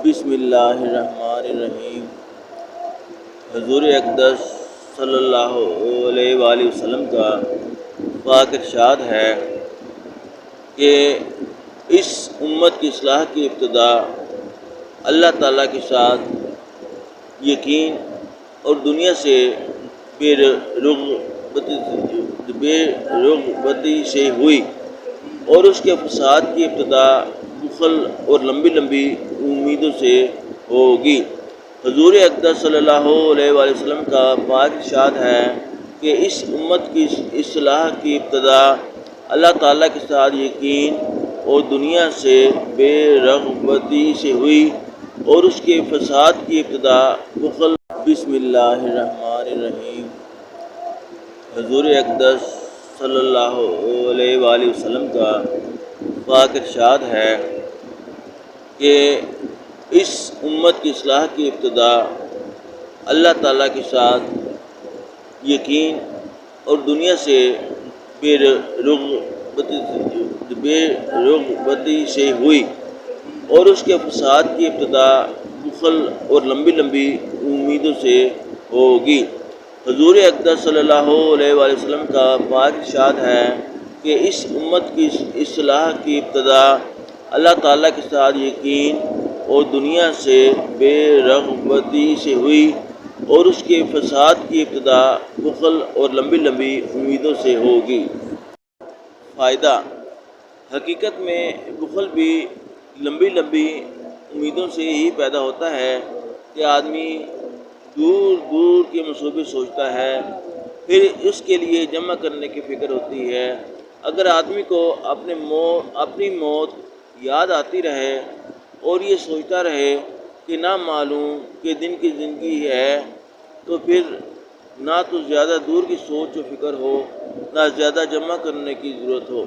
بسم اللہ الرحمن الرحیم۔ حضور اقدس صلی اللہ علیہ وآلہ وسلم کا پاک ارشاد ہے کہ اس امت کی اصلاح کی ابتدا اللہ تعالیٰ کے ساتھ یقین اور دنیا سے بے رغبتی سے ہوئی، اور اس کے فساد کی ابتدا بخل اور لمبی لمبی امیدوں سے ہوگی۔ حضور اقدس صلی اللہ علیہ وآلہ وسلم کا پاک ارشاد ہے کہ اس امت کی اصلاح کی ابتدا اللہ تعالیٰ کے ساتھ یقین اور دنیا سے بے رغبتی سے ہوئی، اور اس کے فساد کی ابتدا بخل۔ بسم اللہ الرحمن الرحیم۔ حضور اقدس صلی اللہ علیہ وآلہ وسلم کا پاک ارشاد ہے کہ اس امت کی اصلاح کی ابتدا اللہ تعالیٰ کے ساتھ یقین اور دنیا سے بے رغبتی سے ہوئی، اور اس کے فساد کی ابتدا بخل اور لمبی لمبی امیدوں سے ہوگی۔ حضور اقدس صلی اللہ علیہ وآلہ وسلم کا پاک ارشاد ہے کہ اس امت کی اصلاح کی ابتدا اللہ تعالیٰ کے ساتھ یقین اور دنیا سے بے رغبتی سے ہوئی، اور اس کے فساد کی ابتدا بخل اور لمبی لمبی امیدوں سے ہوگی۔ فائدہ: حقیقت میں بخل بھی لمبی لمبی امیدوں سے ہی پیدا ہوتا ہے کہ آدمی دور دور کے منصوبے سوچتا ہے، پھر اس کے لیے جمع کرنے کی فکر ہوتی ہے۔ اگر آدمی کو اپنی موت یاد آتی رہے اور یہ سوچتا رہے کہ نہ معلوم کہ دن کی زندگی ہے، تو پھر نہ تو زیادہ دور کی سوچ و فکر ہو، نہ زیادہ جمع کرنے کی ضرورت ہو،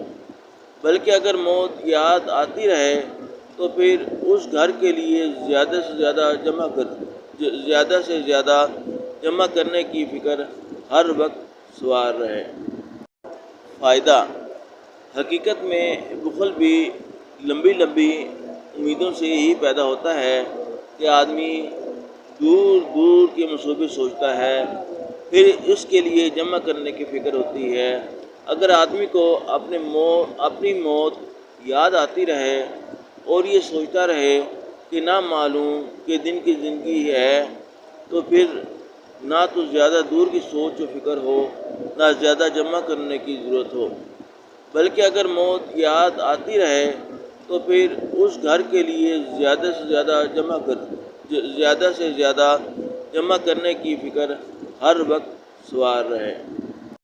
بلکہ اگر موت یاد آتی رہے تو پھر اس گھر کے لیے زیادہ سے زیادہ جمع کرنے کی فکر ہر وقت سوار رہے۔ فائدہ: حقیقت میں بخل بھی لمبی لمبی امیدوں سے ہی پیدا ہوتا ہے کہ آدمی دور دور کے منصوبے سوچتا ہے، پھر اس کے لیے جمع کرنے کی فکر ہوتی ہے۔ اگر آدمی کو اپنی موت یاد آتی رہے اور یہ سوچتا رہے کہ نہ معلوم کہ دن کی زندگی ہے، تو پھر نہ تو زیادہ دور کی سوچ و فکر ہو، نہ زیادہ جمع کرنے کی ضرورت ہو، بلکہ اگر موت یاد آتی رہے تو پھر اس گھر کے لیے زیادہ سے زیادہ جمع کرنے کی فکر ہر وقت سوار رہے۔